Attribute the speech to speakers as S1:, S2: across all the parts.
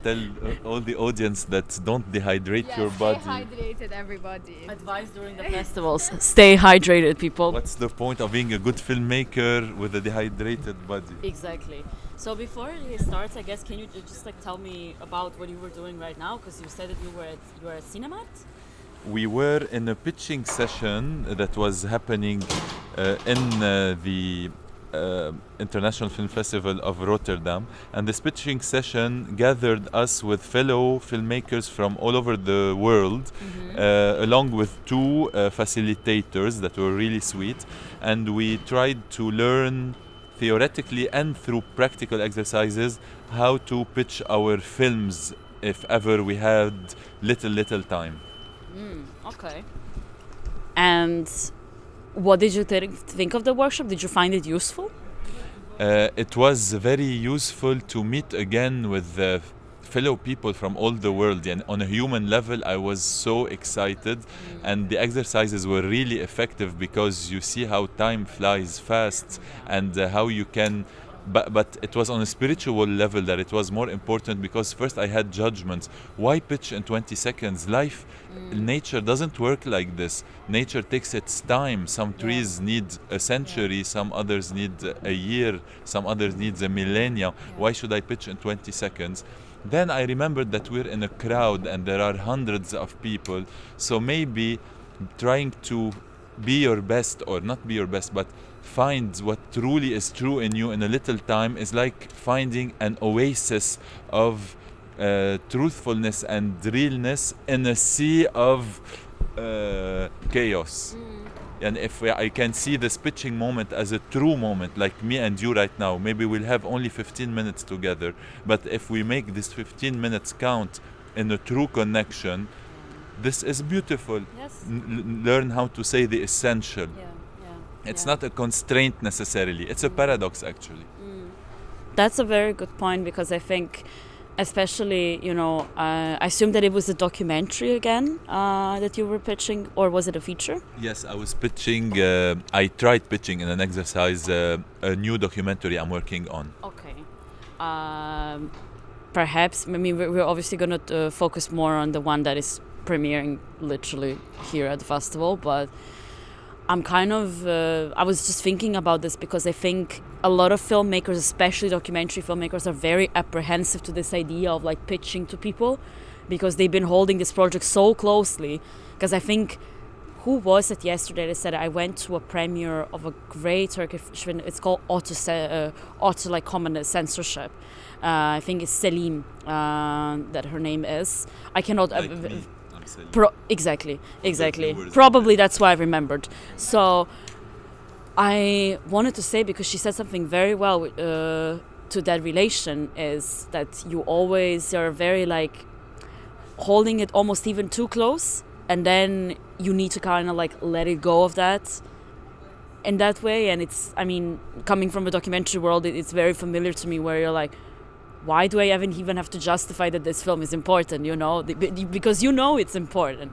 S1: Tell all the audience that don't dehydrate your body.
S2: Stay hydrated, everybody.
S3: Advice during the festivals. Stay hydrated, people.
S1: What's the point of being a good filmmaker with a dehydrated body?
S3: Exactly. So before he starts, I guess, can you just like tell me about what you were doing right now? Because you said that you were at Cinemat?
S1: We were in a pitching session that was happening in the International Film Festival of Rotterdam, and this pitching session gathered us with fellow filmmakers from all over the world, along with two facilitators that were really sweet, and we tried to learn theoretically and through practical exercises how to pitch our films if ever we had little time.
S3: Okay. And what did you think of the workshop? Did you find it useful?
S1: It was very useful to meet again with fellow people from all the world, and on a human level I was so excited, and the exercises were really effective because you see how time flies fast and how you can but it was on a spiritual level that it was more important, because first I had judgments. Why pitch in 20 seconds? Nature doesn't work like this. Nature takes its time. Some trees need a century, some others need a year, some others need a millennia. Why should I pitch in 20 seconds? Then I remembered that we're in a crowd and there are hundreds of people, so maybe trying to be your best, or not be your best, but find what truly is true in you in a little time is like finding an oasis of truthfulness and realness in a sea of chaos. And if I can see this pitching moment as a true moment, like me and you right now, maybe we'll have only 15 minutes together, but if we make this 15 minutes count in a true connection, this is beautiful.
S3: Yes.
S1: Learn how to say the essential. It's not a constraint necessarily. It's a paradox, actually.
S3: That's a very good point, because I think, especially, I assume that it was a documentary again that you were pitching, or was it a feature?
S1: Yes, I was pitching. I tried pitching in an exercise a new documentary I'm working on.
S3: Okay. Perhaps, we're obviously going to focus more on the one that is premiering literally here at the festival, but I'm kind of, I was just thinking about this because I think a lot of filmmakers, especially documentary filmmakers, are very apprehensive to this idea of like pitching to people, because they've been holding this project so closely. Because I think, who was it yesterday that said, I went to a premiere of a great Turkish film, it's called Auto like Common Censorship. I think it's Salim, that her name is. I cannot...
S1: Like me.
S3: Exactly. Probably that's why I remembered. So I wanted to say, because she said something very well to that relation, is that you always are very like holding it almost even too close, and then you need to kind of like let it go of that in that way. And it's, coming from a documentary world, it's very familiar to me, where you're like, why do I even have to justify that this film is important, because it's important.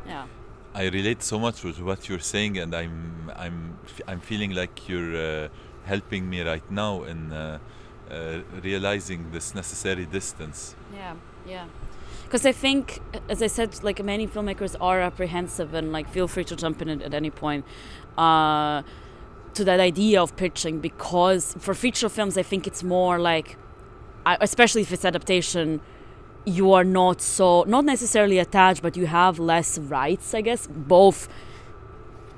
S3: Yeah.
S1: I relate so much with what you're saying, and I'm feeling like you're helping me right now in realizing this necessary distance.
S3: Yeah. Because I think, as I said, like many filmmakers are apprehensive, and like feel free to jump in at any point to that idea of pitching, because for feature films I think it's more like, especially if it's adaptation, you are not necessarily attached, but you have less rights, I guess, both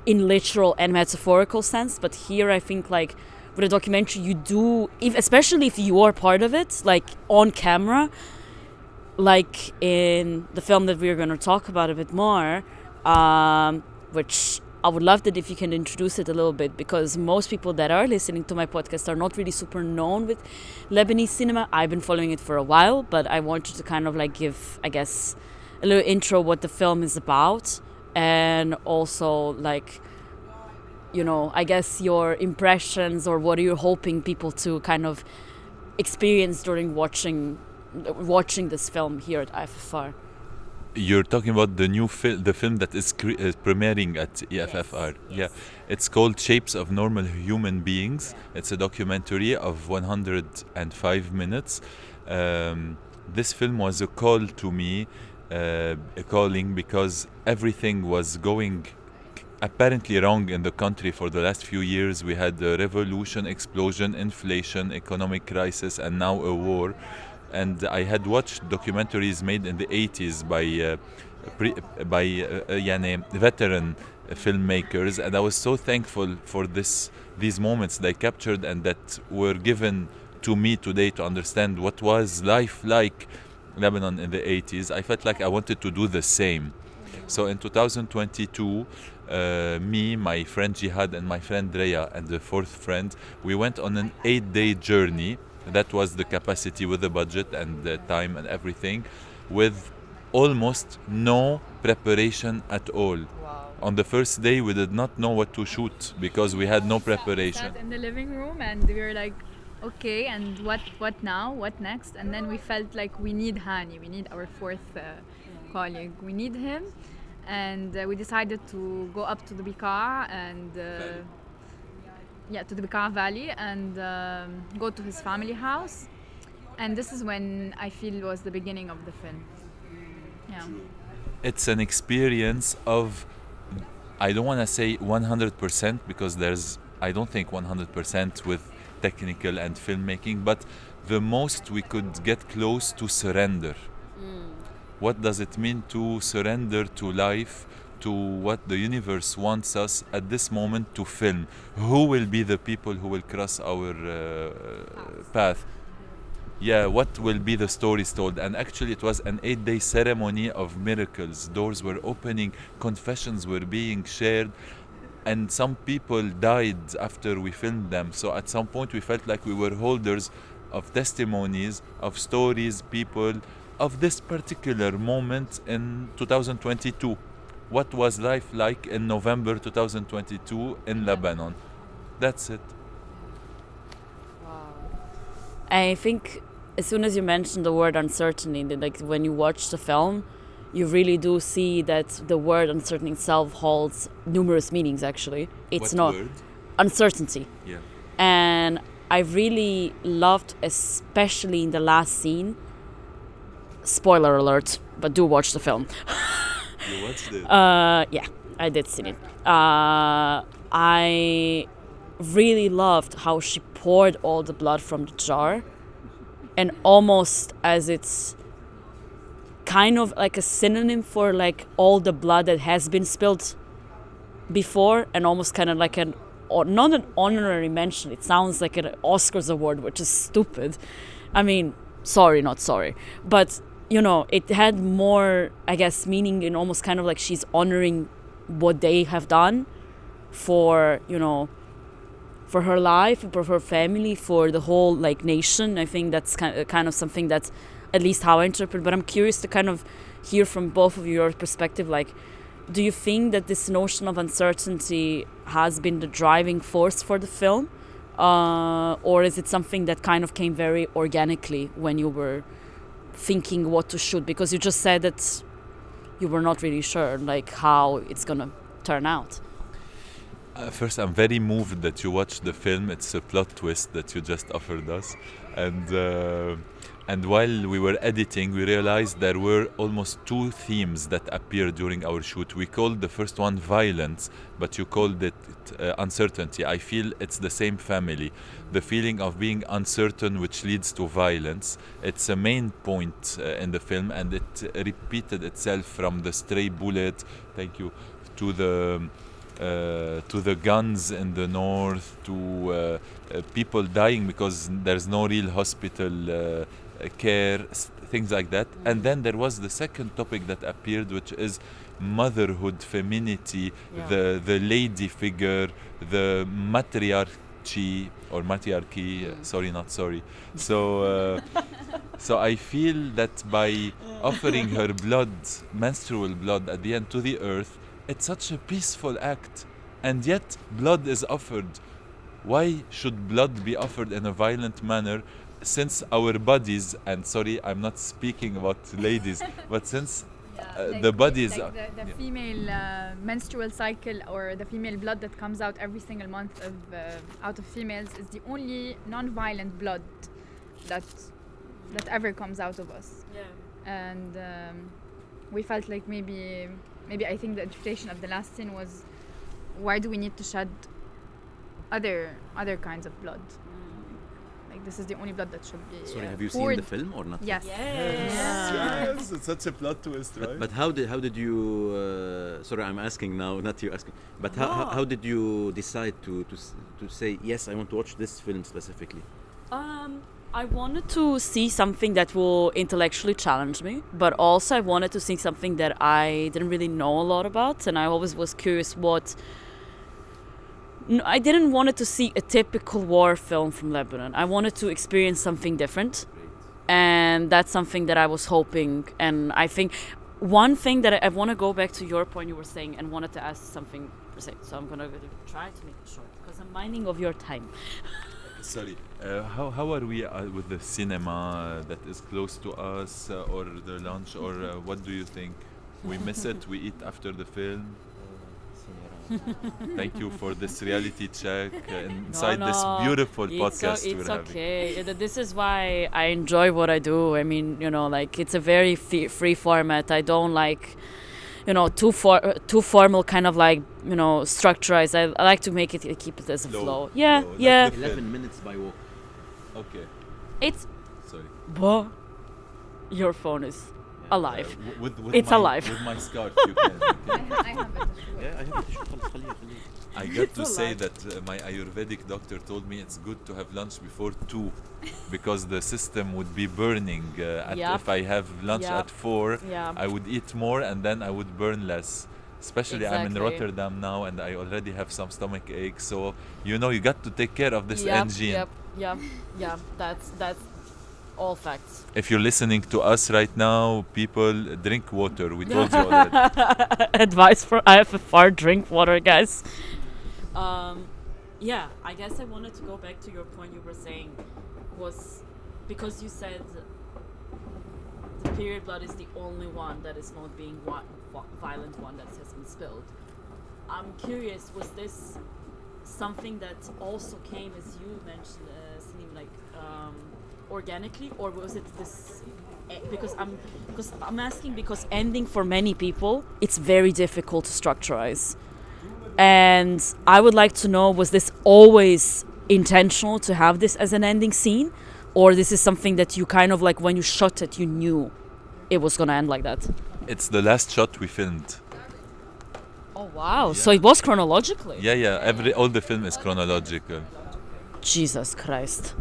S3: in literal and metaphorical sense. But here I think like with a documentary you do, especially if you are part of it, like on camera, like in the film that we're going to talk about a bit more, which I would love that if you can introduce it a little bit, because most people that are listening to my podcast are not really super known with Lebanese cinema. I've been following it for a while, but I want you to kind of like give, I guess, a little intro what the film is about, and also like, I guess your impressions, or what are you hoping people to kind of experience during watching this film here at IFFR.
S1: You're talking about the new the film that is premiering at IFFR.
S3: Yes.
S1: Yeah, it's called Shapes of Normal Human Beings. It's a documentary of 105 minutes. this film was a call to me, a calling, because everything was going apparently wrong in the country for the last few years. We had a revolution, explosion, inflation, economic crisis, and now a war. And I had watched documentaries made in the 80s by يعني veteran filmmakers, and I was so thankful for these moments they captured and that were given to me today to understand what was life like Lebanon in the 80s. I felt like I wanted to do the same. So in 2022, me, my friend Jihad, and my friend Rhea, and the fourth friend, we went on an 8-day journey. That was the capacity with the budget and the time and everything, with almost no preparation at all.
S2: Wow.
S1: On the first day, we did not know what to shoot because we had no preparation.
S2: We sat in the living room and we were like, okay, and what now? What next? And then we felt like we need Hani, we need our fourth colleague, we need him. And we decided to go up to the Bekaa and to the Bekaa Valley and go to his family house. And this is when I feel was the beginning of the film. Yeah.
S1: It's an experience of, I don't want to say 100% because I don't think 100% with technical and filmmaking, but the most we could get close to surrender. What does it mean to surrender to life, to what the universe wants us at this moment to film? Who will be the people who will cross our path? Yeah, what will be the stories told? And actually it was an 8-day ceremony of miracles. Doors were opening, confessions were being shared, and some people died after we filmed them. So at some point we felt like we were holders of testimonies, of stories, people, of this particular moment in 2022. What was life like in November 2022 in Lebanon? That's it.
S3: I think as soon as you mentioned the word uncertainty, like when you watch the film, you really do see that the word uncertainty itself holds numerous meanings. Actually, it's
S1: What
S3: not
S1: word?
S3: uncertainty.
S1: Yeah.
S3: And I really loved, especially in the last scene. Spoiler alert, but do watch the film.
S1: You watched it?
S3: Yeah, I did see it. I really loved how she poured all the blood from the jar, and almost as it's kind of like a synonym for like all the blood that has been spilled before, and almost kind of like not an honorary mention. It sounds like an Oscars award, which is stupid. I mean, sorry, not sorry, but you know, it had more, I guess, meaning in almost kind of like she's honoring what they have done for, you know, for her life, for her family, for the whole like nation. I think that's kind of something that's at least how I interpret. But I'm curious to kind of hear from both of your perspective. Like, do you think that this notion of uncertainty has been the driving force for the film, or is it something that kind of came very organically when you were thinking what to shoot? Because you just said that you were not really sure like how it's gonna turn out.
S1: First, I'm very moved that you watched the film. It's a plot twist that you just offered us, and while we were editing, we realized there were almost 2 themes that appeared during our shoot. We called the first one violence, but you called it uncertainty. I feel it's the same family. The feeling of being uncertain, which leads to violence. It's a main point in the film, and it repeated itself from the stray bullet, thank you, to the guns in the north, to people dying because there's no real hospital care, things like that. And then there was the second topic that appeared, which is motherhood, femininity, the lady figure, the matriarchy or matriarchy. Sorry, not sorry. So I feel that by offering her blood, menstrual blood, at the end to the earth, it's such a peaceful act, and yet blood is offered. Why should blood be offered in a violent manner, since our bodies, and sorry, I'm not speaking about ladies, but since the bodies...
S2: Like the female menstrual cycle, or the female blood that comes out every single month out of females, is the only non-violent blood that that ever comes out of us. And we felt like maybe I think the interpretation of the last scene was, why do we need to shed other kinds of blood? Like this is the only blood that should be
S4: Sorry, have you
S2: poured.
S4: seen the film or not?
S2: Yes.
S1: Yes, it's such a plot twist, right?
S4: But how did you? Sorry, I'm asking now, not you asking. But how did you decide to say yes? I want to watch this film specifically.
S3: I wanted to see something that will intellectually challenge me, but also I wanted to see something that I didn't really know a lot about, and I always was curious I didn't want to see a typical war film from Lebanon. I wanted to experience something different, and that's something that I was hoping. And I think one thing that I want to go back to your point you were saying, and wanted to ask something, so I'm gonna try to make it short because I'm minding of your time.
S1: Sorry, how are we with the cinema that is close to us, or the lunch, or what do you think? We miss it, we eat after the film. Thank you for this reality check inside this beautiful podcast we're having.
S3: It's okay. This is why I enjoy what I do. I mean, like it's a very free format. I don't like, too formal kind of like, structurized. I like to make it, keep it as a flow. Yeah.
S4: Like 11 minutes by walk.
S1: Okay.
S3: It's.
S1: Sorry.
S3: But your phone is alive.
S1: With
S3: it's alive.
S1: With my scarf, you can.
S2: I have it.
S4: Yeah, I have it.
S1: I got to say that my Ayurvedic doctor told me it's good to have lunch before 2 because the system would be burning. If I have lunch at 4, I would eat more and then I would burn less. Especially I'm in Rotterdam now and I already have some stomach ache. So, you got to take care of this engine.
S3: Yeah, that's all facts.
S1: If you're listening to us right now, people, drink water. We told you already.
S3: Advice for IFFR, drink water, guys. I guess I wanted to go back to your point you were saying was because you said the period blood is the only one that is not being violent one that has been spilled. I'm curious, was this something that also came, as you mentioned, Salim, like organically, or was it this? Because I'm asking because ending for many people, it's very difficult to structurize. And I would like to know, was this always intentional to have this as an ending scene? Or this is something that you kind of like, when you shot it, you knew it was going to end like that?
S1: It's the last shot we filmed.
S3: Oh, wow. Yeah. So it was chronologically?
S1: Yeah. All the film is chronological.
S3: Jesus Christ.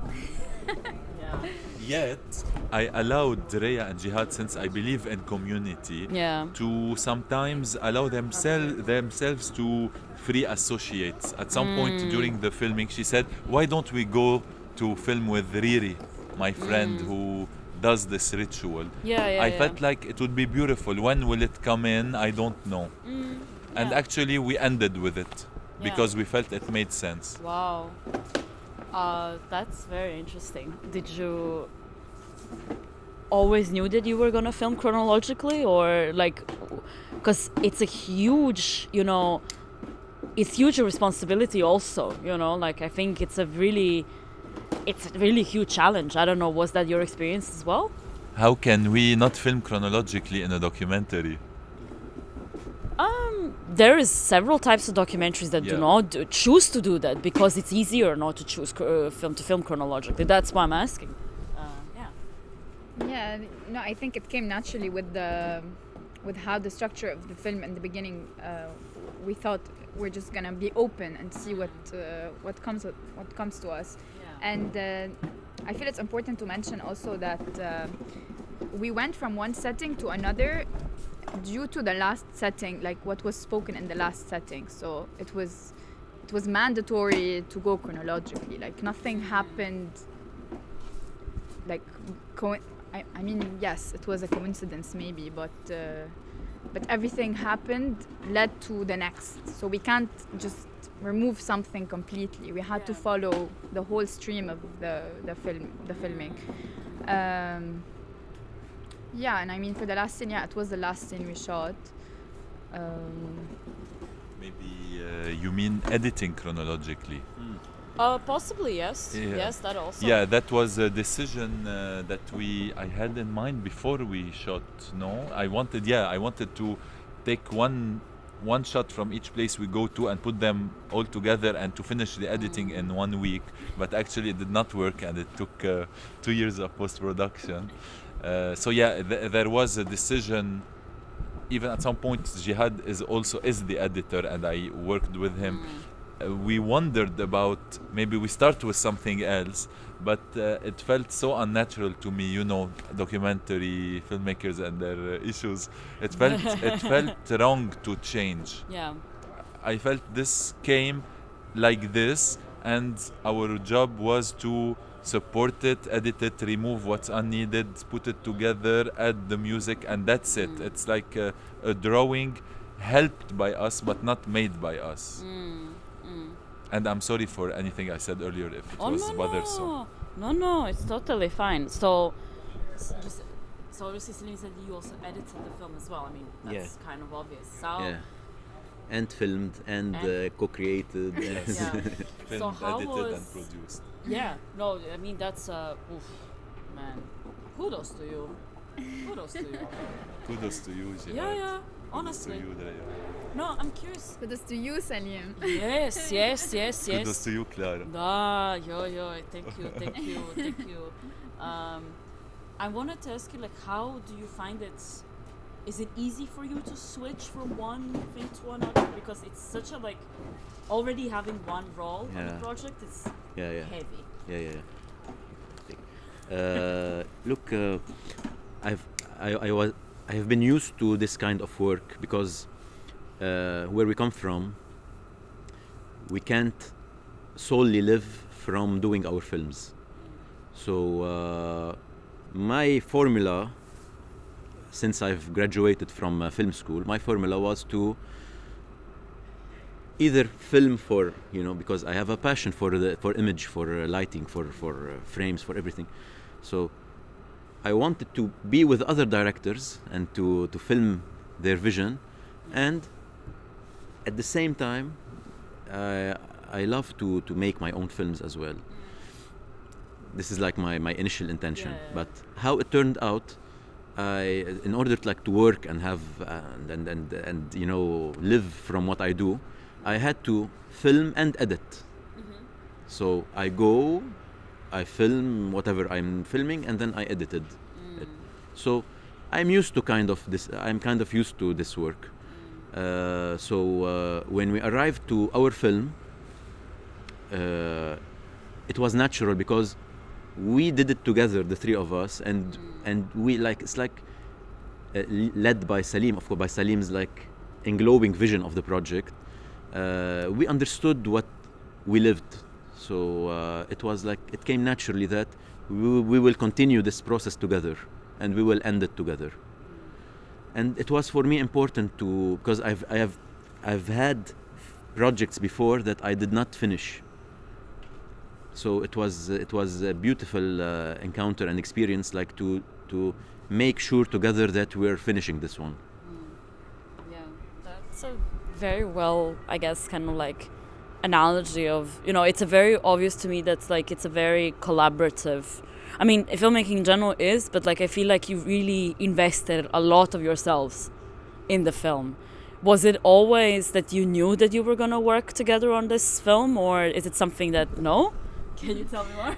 S1: Yet, I allowed Rhea and Jihad, since I believe in community, to sometimes allow themselves to free associates. At some point during the filming, she said, why don't we go to film with Riri, my friend who does this ritual? I felt like it would be beautiful. When will it come in? I don't know. And actually, we ended with it because we felt it made sense.
S3: Wow. That's very interesting. Did you always knew that you were gonna film chronologically, or like, because it's a huge, it's huge responsibility also, like I think it's a really huge challenge. I don't know, was that your experience as well?
S1: How can we not film chronologically in a documentary?
S3: There is several types of documentaries that do not choose to do that because it's easier not to choose film chronologically. That's why I'm asking.
S2: No, I think it came naturally with how the structure of the film in the beginning. We thought we're just gonna be open and see what comes to us. And I feel it's important to mention also that we went from one setting to another due to the last setting, like what was spoken in the last setting. So it was mandatory to go chronologically. Like nothing happened. Like I mean, yes, it was a coincidence maybe, but everything happened led to the next. So we can't just remove something completely. We had to follow the whole stream of the filming. And I mean, for the last scene, it was the last scene we shot.
S1: Maybe you mean editing chronologically?
S3: Possibly, yes.
S1: Yeah.
S3: Yes, that also.
S1: Yeah, that was a decision that I had in mind before we shot. No, I wanted to take one shot from each place we go to and put them all together and to finish the editing in 1 week. But actually, it did not work, and it took 2 years of post production. So yeah, there was a decision. Even at some point, Jihad is the editor, and I worked with him. We wondered about maybe we start with something else, but it felt so unnatural to me, documentary filmmakers and their issues. It felt wrong to change.
S3: Yeah.
S1: I felt this came like this, and our job was to support it, edit it, remove what's unneeded, put it together, add the music, and that's it. It's like a drawing helped by us but not made by us. And I'm sorry for anything I said earlier if it was bothersome.
S3: No, it's totally fine. So obviously Salim said you also edited the film as well. I mean, that's kind of obvious. So
S4: Yeah. And filmed and co-created.
S3: yeah.
S1: Filmed,
S3: So how
S1: edited,
S3: was-
S1: and produced.
S3: Yeah, no, I mean that's man, kudos to you. Kudos to you.
S1: Kudos to you, Jihad.
S3: Yeah,
S1: Kudos
S3: honestly.
S1: to you, Rhea.
S3: No, I'm curious.
S2: Kudos to you, Salim.
S3: Yes.
S1: Kudos to you, K.L.A.R.A.
S3: Yo, thank you. I wanted to ask you, like, how do you find it? Is it easy for you to switch from one thing to another? Because it's such a, like, already having one role on the
S4: Yeah.
S3: project, it's
S4: Yeah.
S3: heavy.
S4: Yeah. Look, I have been used to this kind of work because where we come from, we can't solely live from doing our films. So my formula, since I've graduated from film school, my formula was to either film for, because I have a passion for image, for lighting, for frames, for everything. So I wanted to be with other directors and to film their vision, and at the same time I love to make my own films as well. This is like my initial intention.
S3: Yeah.
S4: But how it turned out, in order to work and have and live from what I do, I had to film and edit. So I go, I film whatever I'm filming, and then I edited it. So I'm used to kind of used to this work. So when we arrived to our film, it was natural because we did it together, the three of us, and we it's like led by Salim, of course, by Salim's like englobing vision of the project. We understood what we lived, so it was like it came naturally that we will continue this process together, and we will end it together. And it was for me important to, because I've had projects before that I did not finish. So it was a beautiful encounter and experience, like to make sure together that we're finishing this one.
S3: Yeah, that's a very well, I guess, kind of like analogy of, it's a very obvious to me that's like it's a very collaborative. I mean, filmmaking in general is, but like I feel like you really invested a lot of yourselves in the film. Was it always that you knew that you were gonna work together on this film, or is it something that no? Can you tell me more?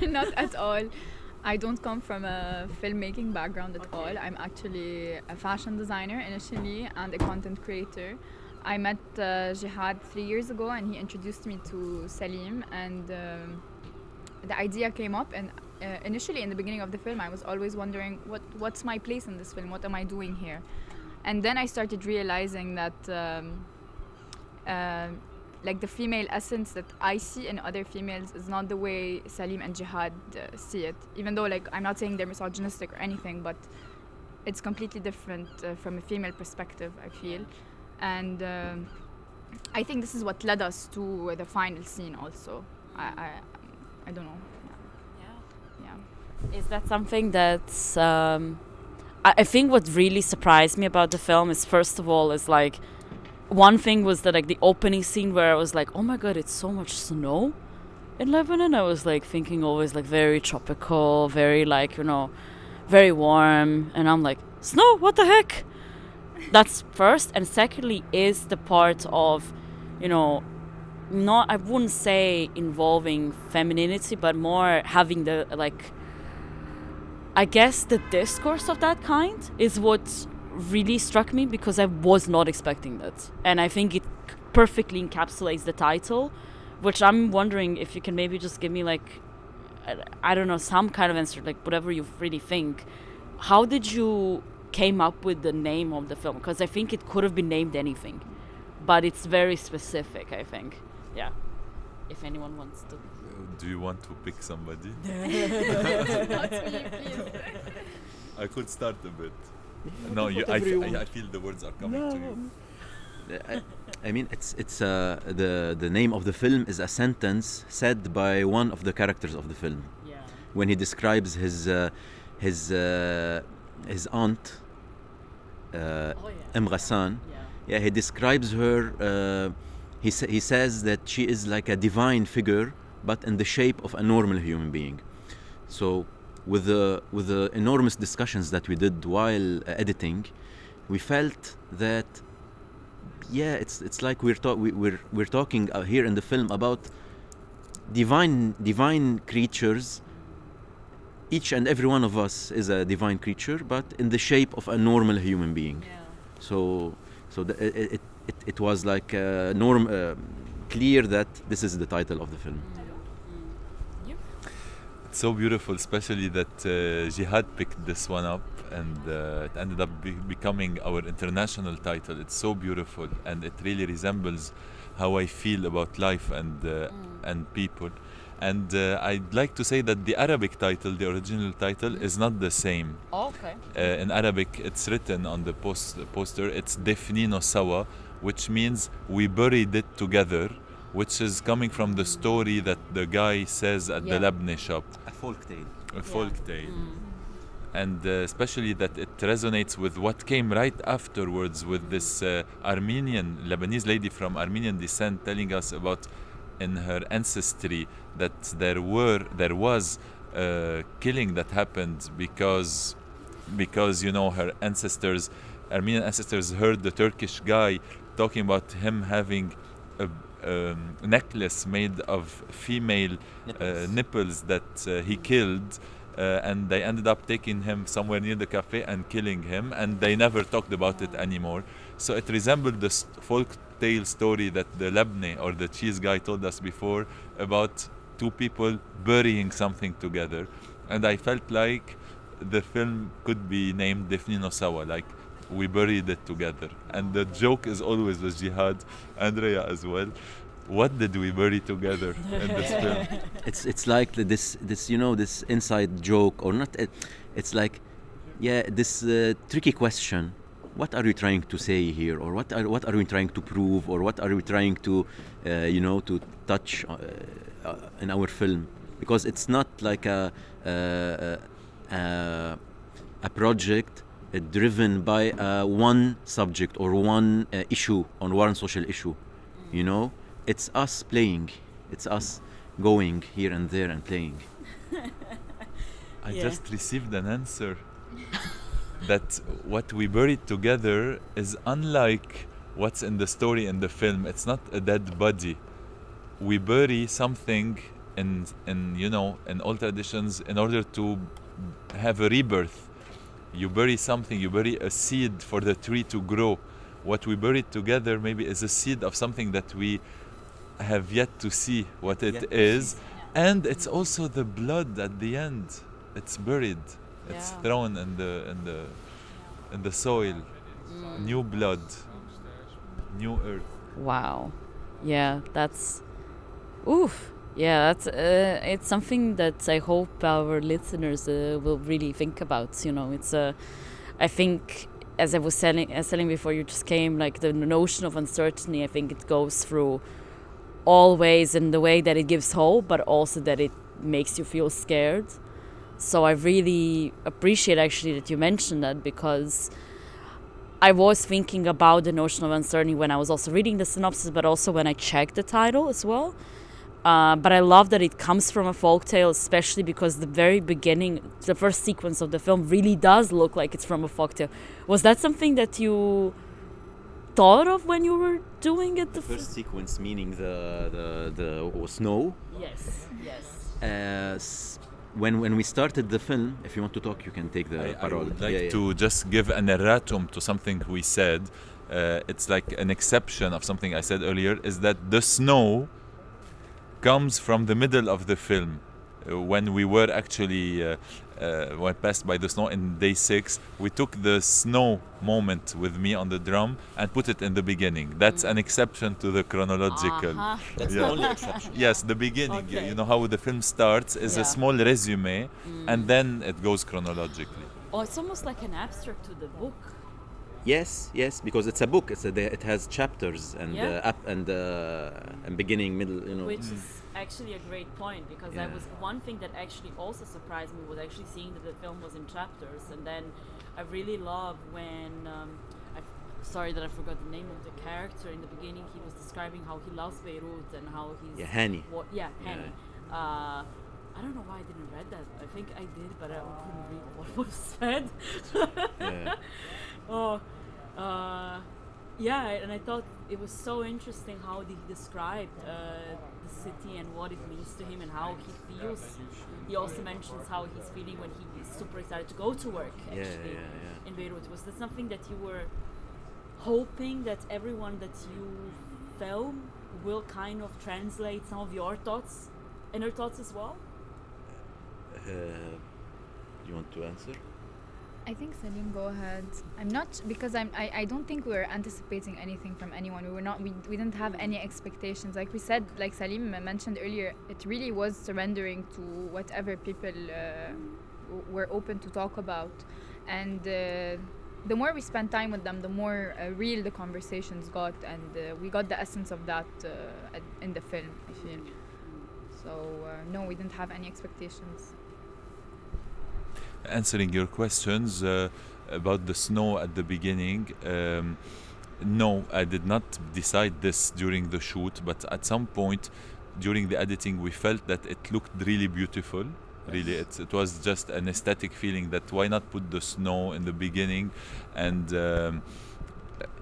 S2: Not at all. I don't come from a filmmaking background at all. I'm actually a fashion designer initially and a content creator. I met Jihad 3 years ago, and he introduced me to Salim, and the idea came up. And initially, in the beginning of the film, I was always wondering what's my place in this film? What am I doing here? And then I started realizing that like the female essence that I see in other females is not the way Salim and Jihad see it. Even though, like, I'm not saying they're misogynistic or anything, but it's completely different from a female perspective, I feel. And I think this is what led us to the final scene also. I don't know. Yeah.
S3: Is that something that's I think what really surprised me about the film is, first of all, is like one thing was that like the opening scene where I was like, oh my god, it's so much snow. in Lebanon, I was like thinking always like very tropical, very like, you know, very warm. And I'm like, snow, what the heck? That's first. And secondly is the part of, you know, not, I wouldn't say involving femininity, but more having the, like, I guess the discourse of that kind is what really struck me, because I was not expecting that. And I think it perfectly encapsulates the title, which I'm wondering if you can maybe just give me like, I don't know, some kind of answer, like whatever you really think. How did you came up with the name of the film? Because I think it could have been named anything, but it's very specific, I think. Yeah. If anyone wants to.
S1: Do you want to pick somebody?
S2: Not me, please.
S1: I could start a bit. No, I feel the words are coming to you.
S4: I mean, it's the name of the film is a sentence said by one of the characters of the film.
S3: Yeah.
S4: When he describes his aunt, Ghassan. Yeah, he describes her. He says that she is like a divine figure, but in the shape of a normal human being. So, with the enormous discussions that we did while editing, we felt that, yeah, it's like we're talking here in the film about divine creatures. Each and every one of us is a divine creature, but in the shape of a normal human being.
S3: Yeah.
S4: So it was like clear that this is the title of the film.
S1: It's so beautiful, especially that Jihad picked this one up, and it ended up becoming our international title. It's so beautiful, and it really resembles how I feel about life and people. And I'd like to say that the Arabic title, the original title, is not the same.
S3: Okay.
S1: In Arabic, it's written on the poster, it's Defnino Sawa, which means we buried it together, which is coming from the story that the guy says at the Lebanese shop.
S4: A folk tale.
S1: A folk tale. And especially that it resonates with what came right afterwards, with this Lebanese lady from Armenian descent telling us about in her ancestry that there was killing that happened because you know, her ancestors, Armenian ancestors, heard the Turkish guy talking about him having a necklace made of female nipples that he killed, and they ended up taking him somewhere near the cafe and killing him, and they never talked about it anymore. So it resembled the folk tale story that the Lebanese or the cheese guy told us before about two people burying something together. And I felt like the film could be named Defnino Sawa, like we buried it together. And the joke is always with Jihad and Rhea as well. What did we bury together in this film?
S4: It's like this you know, this inside joke, or not. It's like, yeah, this tricky question. What are we trying to say here, or what are we trying to prove, or what are we trying to to touch in our film? Because it's not like a project driven by one subject or one issue on one social issue. You know, it's us playing. It's us going here and there and playing.
S1: I just received an answer. That what we buried together is unlike what's in the story in the film. It's not a dead body. We bury something in all traditions in order to have a rebirth. You bury something, you bury a seed for the tree to grow. What we buried together maybe is a seed of something that we have yet to see what it is. And it's also the blood at the end. It's buried. It's thrown in the soil. New blood, new earth.
S3: Wow. Yeah, that's oof. Yeah, that's it's something that I hope our listeners will really think about. You know, it's I think, as I was telling before you just came, like the notion of uncertainty, I think it goes through all ways, in the way that it gives hope, but also that it makes you feel scared. So I really appreciate actually that you mentioned that, because I was thinking about the notion of uncertainty when I was also reading the synopsis, but also when I checked the title as well. But I love that it comes from a folktale, especially because the very beginning, the first sequence of the film really does look like it's from a folktale. Was that something that you thought of when you were doing it?
S4: The first sequence, meaning the snow.
S3: Yes.
S4: When we started the film, if you want to talk, you can take the
S1: I
S4: parole.
S1: would like to just give an erratum to something we said. It's like an exception of something I said earlier, is that the snow comes from the middle of the film. When we were actually went past by the snow in day 6, we took the snow moment with me on the drum and put it in the beginning. That's an exception to the chronological.
S4: That's
S1: Yeah.
S4: the only exception.
S1: Yes, the beginning.
S3: Okay.
S1: You know how the film starts is
S3: Yeah.
S1: a small resume, and then it goes chronologically.
S3: Oh, it's almost like an abstract to the book.
S4: Yes, because it's a book. It has chapters and
S3: Yeah.
S4: up and beginning, middle. You know.
S3: Which is actually a great point, because that
S4: Yeah.
S3: was one thing that actually also surprised me, was actually seeing that the film was in chapters. And then I really love when sorry that I forgot the name of the character in the beginning. He was describing how he loves Beirut and how he's
S4: Hani.
S3: Hani. I don't know why I didn't read that. I think I did, but I couldn't read what was said. And I thought it was so interesting how he described the city and what it means to him and how he feels. He also mentions how he's feeling when he is super excited to go to work actually in Beirut. Was that something that you were hoping that everyone that you film will kind of translate some of your thoughts, inner thoughts as well?
S4: You want to answer?
S2: I think Salim, go ahead. I'm not, because I don't think we were anticipating anything from anyone. We didn't have any expectations. Like we said, like Salim mentioned earlier, it really was surrendering to whatever people were open to talk about. And the more we spent time with them, the more real the conversations got, and we got the essence of that in the film, I feel. So no, we didn't have any expectations.
S1: Answering your questions about the snow at the beginning, no, I did not decide this during the shoot, but at some point during the editing we felt that it looked really beautiful. Really, it was just an aesthetic feeling that why not put the snow in the beginning, and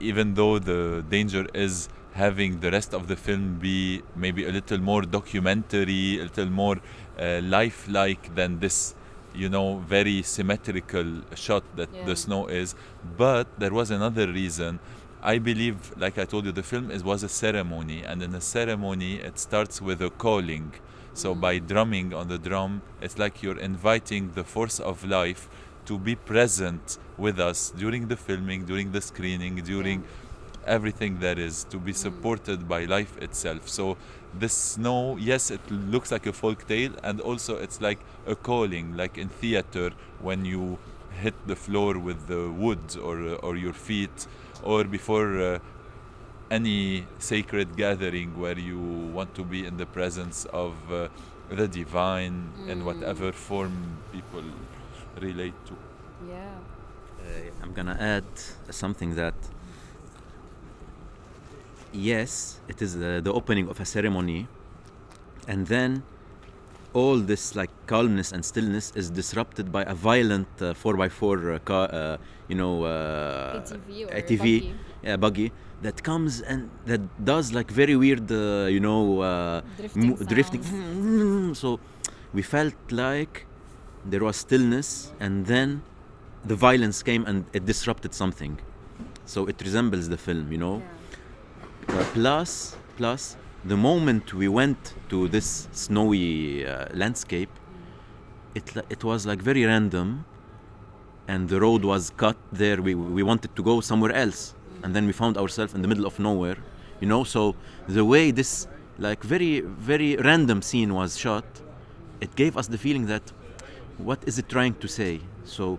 S1: even though the danger is having the rest of the film be maybe a little more documentary, a little more lifelike than this, you know, very symmetrical shot that the snow is. But there was another reason. I believe, like I told you, the film was a ceremony, and in a ceremony it starts with a calling. So by drumming on the drum, it's like you're inviting the force of life to be present with us during the filming, during the screening, during everything that is, to be supported by life itself. So this snow, yes, it looks like a folk tale, and also it's like a calling, like in theater when you hit the floor with the wood or your feet, or before any sacred gathering where you want to be in the presence of the divine in whatever form people relate to.
S4: I'm gonna add something that yes, it is the opening of a ceremony, and then all this like calmness and stillness is disrupted by a violent 4x4 car,
S2: ATV or
S4: ATV,
S2: buggy.
S4: Buggy that comes and that does like very weird, drifting. So we felt like there was stillness, and then the violence came and it disrupted something. So it resembles the film, you know. Plus, the moment we went to this snowy landscape, it was like very random, and the road was cut there. We wanted to go somewhere else, and then we found ourselves in the middle of nowhere, you know. So the way this like very, very random scene was shot, it gave us the feeling that what is it trying to say? So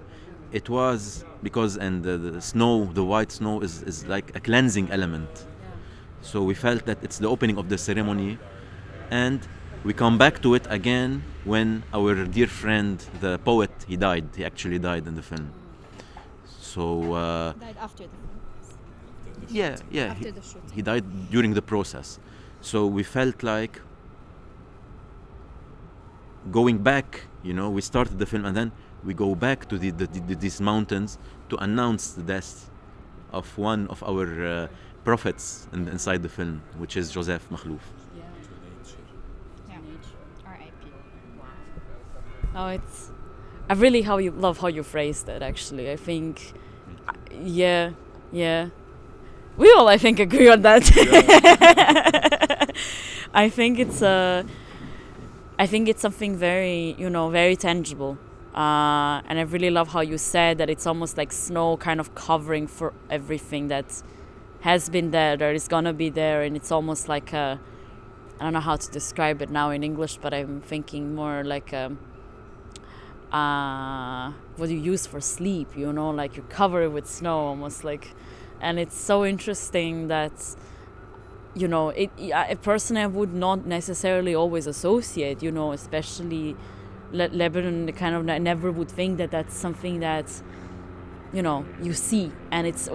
S4: it was because, and the snow, the white snow is like a cleansing element. So we felt that it's the opening of the ceremony, and we come back to it again when our dear friend, the poet, he died. He actually died in the film. So
S2: Died after the film.
S4: yeah,
S2: After the shoot.
S4: he died during the process. So we felt like going back, you know, we started the film and then we go back to these mountains to announce the death of one of our prophets inside the film, which is Joseph Makhlouf.
S3: Yeah.
S2: Yeah. R.I.P.
S3: Oh, I really love how you phrased it. Actually, I think, yeah. We all, I think, agree on that. I think it's something very, very tangible. And I really love how you said that it's almost like snow kind of covering for everything that has been there, that is gonna be there, and it's almost like I don't know how to describe it now in English, but I'm thinking more like what you use for sleep, like you cover it with snow almost like. And it's so interesting that, a person I would not necessarily always associate, especially Lebanon, kind of, I never would think that that's something that, you see. And it's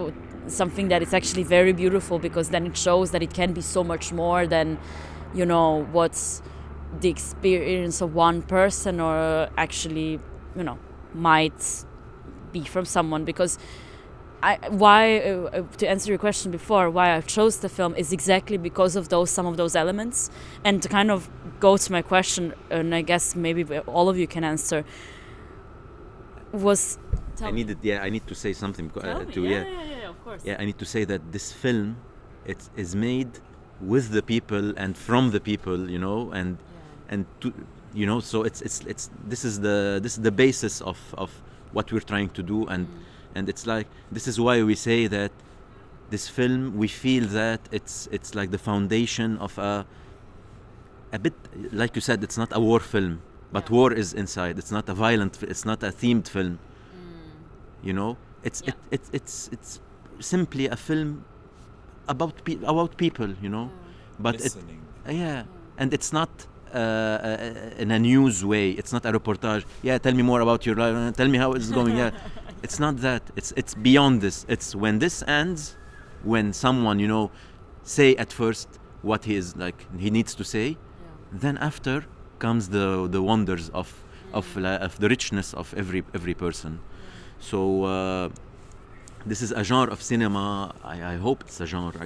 S3: something that is actually very beautiful, because then it shows that it can be so much more than, what's the experience of one person, or actually, might be from someone. Because to answer your question before, why I chose the film is exactly because of some of those elements. And to kind of go to my question, and I guess maybe all of you can answer, was...
S4: I need to say something.
S3: Yeah, of course.
S4: Yeah, I need to say that this film, it is made with the people and from the people, and to, so it's this is the basis of what we're trying to do. And it's like, this is why we say that this film, we feel that it's like the foundation of a bit, like you said, it's not a war film, but war is inside. It's not a violent, it's not a themed film. It's simply a film about people, but
S1: listening.
S4: And it's not in a news way. It's not a reportage. Tell me more about your life. Tell me how it's going. It's not that. It's beyond this. It's when this ends, when someone, say at first what he needs to say, then after comes the wonders of the richness of every person. So this is a genre of cinema. I hope it's a genre.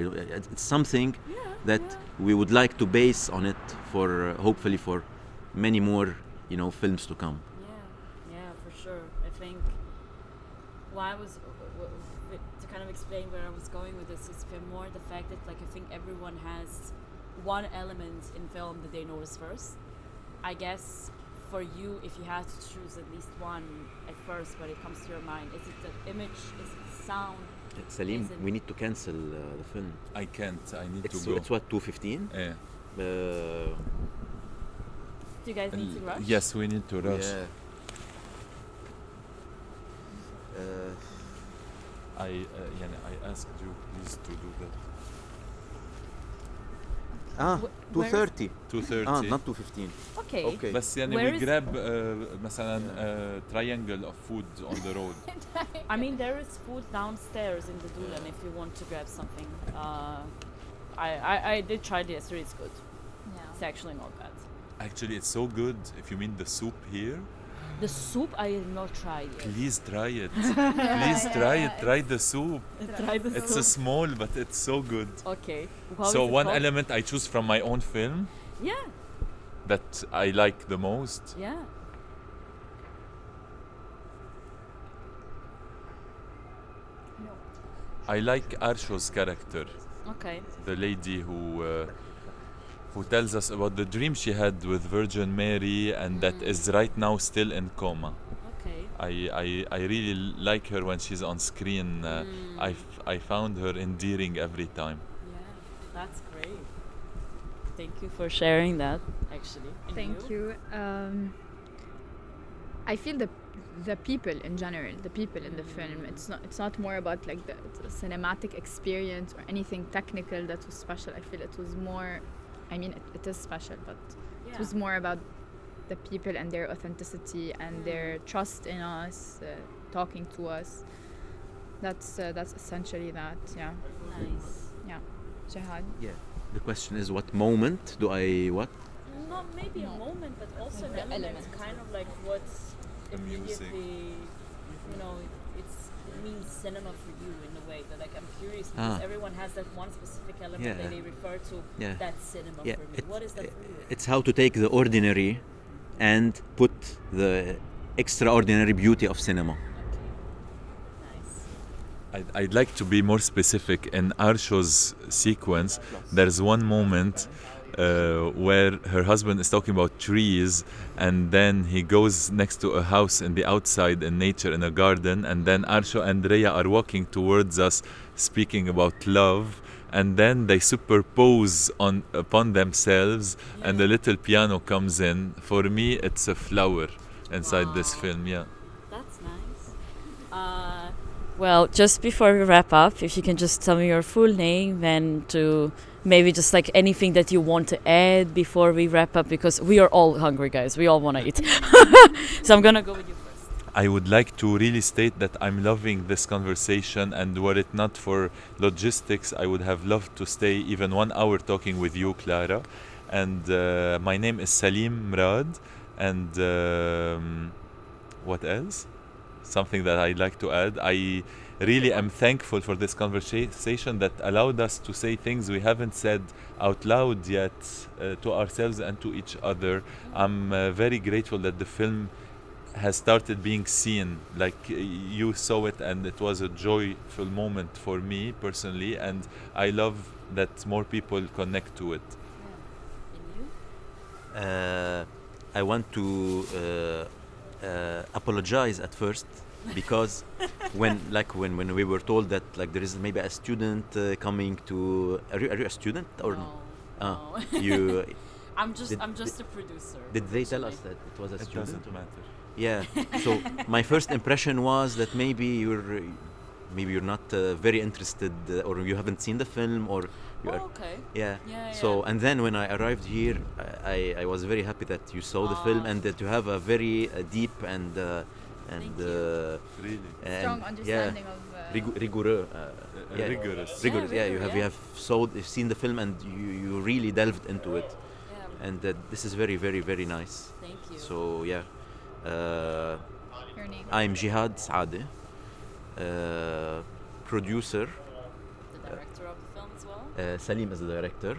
S4: It's something that we would like to base on it for hopefully for many more films to come.
S3: Yeah, for sure. I think why I was to kind of explain where I was going with this is more the fact that I think everyone has one element in film that they notice first. I guess for you, if you had to choose at least one at first, when it comes to your mind, is it the image? Is it the sound?
S4: Salim, we need to cancel the film.
S1: I can't. I need to go.
S4: It's what, 2:15?
S1: Yeah.
S3: Do you guys need to rush?
S1: Yes, we need to rush.
S4: Yeah.
S1: I asked you please to do that.
S4: 2:30.
S1: 2:30.
S4: Not 2:15.
S3: Okay.
S1: بس we grab مثلا triangle of food on the road.
S3: I mean, there is food downstairs in the Dulan if you want to grab something. I did try it yesterday. It's good.
S2: Yeah.
S3: It's actually not bad.
S1: Actually, it's so good. If you mean the soup here,
S3: The soup I have not tried yet.
S1: please try it. Please try it. Try the soup.
S3: Try the
S1: It's
S3: soup.
S1: small, but it's so good.
S3: Okay.
S1: So one element I choose from my own film
S3: Yeah.
S1: that I like the most.
S3: Yeah.
S1: I like Arsho's character,
S3: Okay.
S1: the lady who tells us about the dream she had with Virgin Mary and that is right now still in coma.
S3: Okay.
S1: I really like her when she's on screen. I found her endearing every time.
S3: Yeah. That's great. Thank you for sharing that, actually. And
S2: Thank you. I feel the people in general, the people in the film. It's not more about like the cinematic experience or anything technical that was special. I feel it was more. I mean, it is special, but it was more about the people and their authenticity and their trust in us, talking to us. That's essentially that. Yeah.
S3: Nice.
S2: Yeah. Jihad.
S4: Yeah. The question is, what moment do I what?
S3: not maybe a moment, but also an element, kind of like what's
S1: The music.
S3: immediately, you know, it means cinema for you in a way that like I'm curious because everyone has that one specific element
S4: Yeah.
S3: that they refer to.
S4: Yeah.
S3: That's cinema
S4: Yeah,
S3: for me. What is that for you?
S4: It's how to take the ordinary and put the extraordinary beauty of cinema.
S3: Nice.
S1: I'd like to be more specific. In Arsho's sequence, there's one moment where her husband is talking about trees, and then he goes next to a house in the outside in nature in a garden, and then Arsho and Rhea are walking towards us speaking about love, and then they superpose upon themselves, and the little piano comes in. For me, it's a flower inside this
S3: Wow.
S1: film. Yeah.
S3: That's nice. Well, just before we wrap up, if you can just tell me your full name and to maybe just like anything that you want to add before we wrap up, because we are all hungry, guys. We all want to eat. So I'm going to go with you first.
S1: I would like to really state that I'm loving this conversation, and were it not for logistics, I would have loved to stay even 1 hour talking with you, K.L.A.R.A. And my name is Salim Mrad, and what else? Something that I'd like to add. I really am thankful for this conversation that allowed us to say things we haven't said out loud yet to ourselves and to each other. I'm very grateful that the film has started being seen. Like you saw it, and it was a joyful moment for me personally, and I love that more people connect to it.
S3: And you?
S4: I want to apologize at first because when we were told that like there is maybe a student coming to are you a student or
S3: No.
S4: Ah,
S3: No.
S4: you
S3: I'm just
S4: Did-
S3: a producer.
S4: did they tell us
S3: actually.
S4: that it was a
S1: It
S4: student?
S1: doesn't matter.
S4: Yeah. So my first impression was that maybe you're not very interested or you haven't seen the film or you are.
S3: Oh, okay.
S4: Yeah.
S3: Yeah,
S4: So
S3: yeah.
S4: and then when I arrived here, I was very happy that you saw the film and that you have a very deep and
S3: Thank
S1: Really.
S2: Strong understanding of.
S4: rigoureux. Yeah.
S1: Rigorous.
S4: Rigorous. Yeah, you
S3: rigor,
S4: have you've seen the film and you really delved into it,
S3: Yeah.
S4: and this is very very very nice.
S3: Thank you.
S4: So yeah,
S2: Your name.
S4: I'm Jihad Saade, producer.
S3: The director of the film as well.
S4: Salim is the director.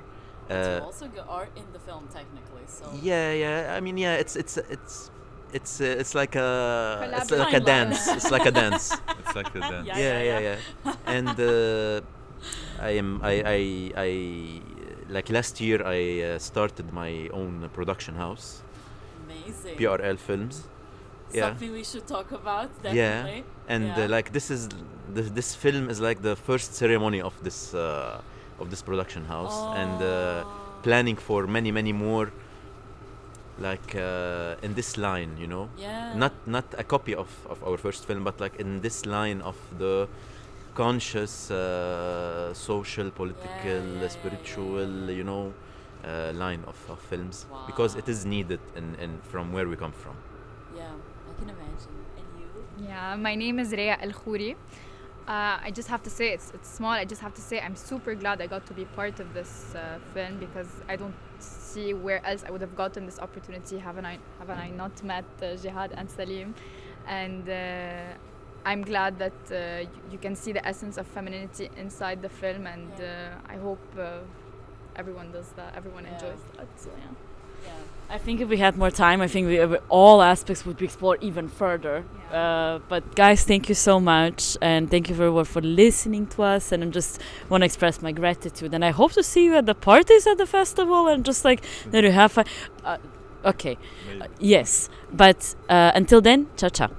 S3: But you also are in the film technically, so.
S4: Yeah. I mean, yeah, it's like a
S3: Fine
S4: dance. It's like a dance.
S1: It's like a dance.
S3: Yeah.
S4: And I like last year I started my own production house,
S3: Amazing.
S4: PRL Films. Yeah.
S3: Something we should talk about,
S4: Yeah,
S3: definitely.
S4: and like this film is like the first ceremony of this production house, and planning for many more, like in this line, you know.
S3: Yeah.
S4: Not a copy of our first film, but like in this line of the conscious, social, political, spiritual, you know, line of films, because it is needed in from where we come from.
S3: Yeah, I can imagine. And you?
S2: Yeah, my name is Rhea Khoury. I just have to say it's small. I just have to say I'm super glad I got to be part of this film because I don't see where else I would have gotten this opportunity. Haven't I not met Jihad and Salim, and I'm glad that you can see the essence of femininity inside the film, and I hope everyone does that. Everyone enjoys that. So yeah.
S3: Yeah, I think if we had more time, I think all aspects would be explored even further.
S2: Yeah.
S3: But guys, thank you so much, and thank you very much for listening to us. And I just want to express my gratitude, and I hope to see you at the parties at the festival, and just like that you have. Okay, yes, but until then, ciao ciao.